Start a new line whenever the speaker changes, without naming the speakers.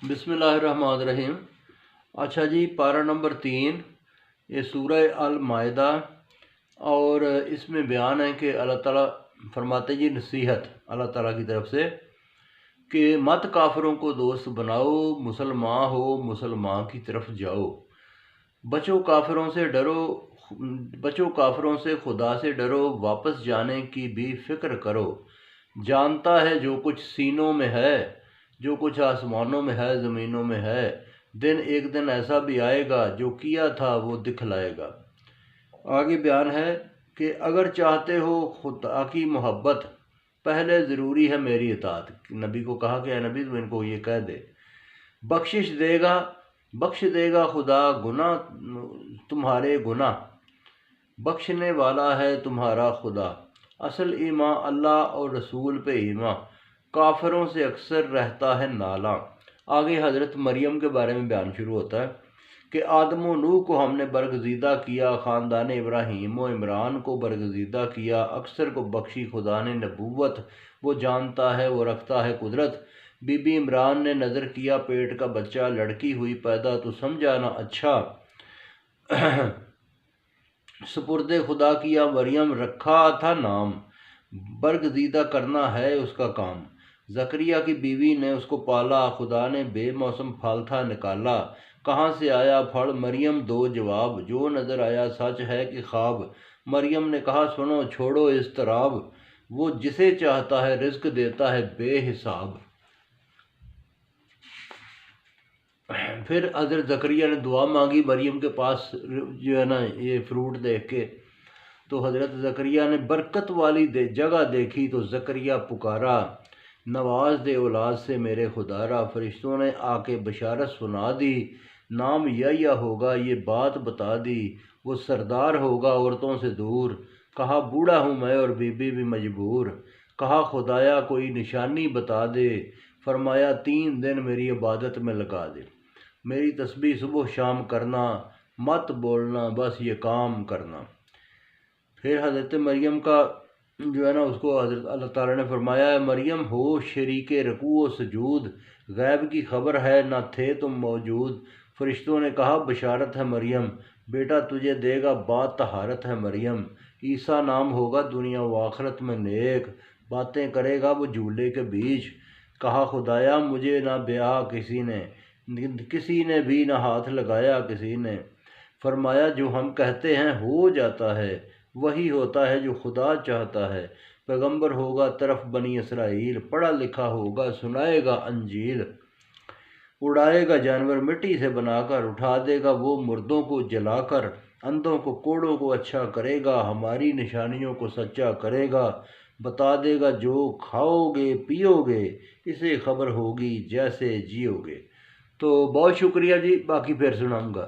بسم اللہ الرحمن الرحیم۔ اچھا جی، پارہ نمبر 3، یہ سورہ المائدہ، اور اس میں بیان ہے کہ اللہ تعالیٰ فرماتے جی نصیحت اللہ تعالیٰ کی طرف سے کہ مت کافروں کو دوست بناؤ، مسلمان ہو مسلمان کی طرف جاؤ، بچو کافروں سے ڈرو، بچو کافروں سے، خدا سے ڈرو، واپس جانے کی بھی فکر کرو، جانتا ہے جو کچھ سینوں میں ہے، جو کچھ آسمانوں میں ہے، زمینوں میں ہے، ایک دن ایسا بھی آئے گا جو کیا تھا وہ دکھلائے گا۔ آگے بیان ہے کہ اگر چاہتے ہو خدا کی محبت، پہلے ضروری ہے میری اطاعت۔ نبی کو کہا کہ اے نبی تو ان کو یہ کہہ دے، بخش دے گا خدا گناہ تمہارے گناہ، بخشنے والا ہے تمہارا خدا۔ اصل ایمان اللہ اور رسول پہ ایمان، کافروں سے اکثر رہتا ہے نالاں۔ آگے حضرت مریم کے بارے میں بیان شروع ہوتا ہے کہ آدم و نوح کو ہم نے برگزیدہ کیا، خاندان ابراہیم و عمران کو برگزیدہ کیا، اکثر کو بخشی خدا نے نبوت، وہ جانتا ہے وہ رکھتا ہے قدرت۔ بی بی عمران نے نظر کیا پیٹ کا بچہ، لڑکی ہوئی پیدا تو سمجھا نہ اچھا، سپرد خدا کیا مریم رکھا تھا نام، برگزیدہ کرنا ہے اس کا کام۔ زکریا کی بیوی نے اس کو پالا، خدا نے بے موسم پھل تھا نکالا، کہاں سے آیا پھل مریم دو جواب، جو نظر آیا سچ ہے کہ خواب۔ مریم نے کہا سنو چھوڑو اضطراب، وہ جسے چاہتا ہے رزق دیتا ہے بے حساب۔ پھر حضرت زکریا نے دعا مانگی مریم کے پاس جو ہے نا یہ فروٹ دیکھ کے، تو حضرت زکریا نے برکت والی جگہ دیکھی تو زکریا پکارا، نواز دے اولاد سے میرے خدا را۔ فرشتوں نے آ کے بشارت سنا دی، نام یحییٰ ہوگا، یہ بات بتا دی، وہ سردار ہوگا عورتوں سے دور۔ کہا بوڑھا ہوں میں اور بی بی بھی مجبور، کہا خدایا کوئی نشانی بتا دے، فرمایا 3 دن میری عبادت میں لگا دے، میری تسبیح صبح شام کرنا، مت بولنا بس یہ کام کرنا۔ پھر حضرت مریم کا جو ہے نا اس کو حضرت اللہ تعالیٰ نے فرمایا ہے مریم ہو شریک رکوع و سجود، غیب کی خبر ہے نہ تھے تم موجود۔ فرشتوں نے کہا بشارت ہے مریم، بیٹا تجھے دے گا بات طہارت ہے مریم، عیسیٰ نام ہوگا دنیا و آخرت میں نیک، باتیں کرے گا وہ جھولے کے بیچ۔ کہا خدایا مجھے نہ بیاہ کسی نے بھی نہ ہاتھ لگایا کسی نے۔ فرمایا جو ہم کہتے ہیں ہو جاتا ہے، وہی ہوتا ہے جو خدا چاہتا ہے۔ پیغمبر ہوگا طرف بنی اسرائیل، پڑھا لکھا ہوگا سنائے گا انجیل، اڑائے گا جانور مٹی سے بنا کر، اٹھا دے گا وہ مردوں کو جلا کر، اندھوں کو کوڑوں کو اچھا کرے گا، ہماری نشانیوں کو سچا کرے گا، بتا دے گا جو کھاؤ گے پیو گے اسے خبر ہوگی جیسے جیو گے۔ تو بہت شکریہ جی، باقی پھر سناؤں گا۔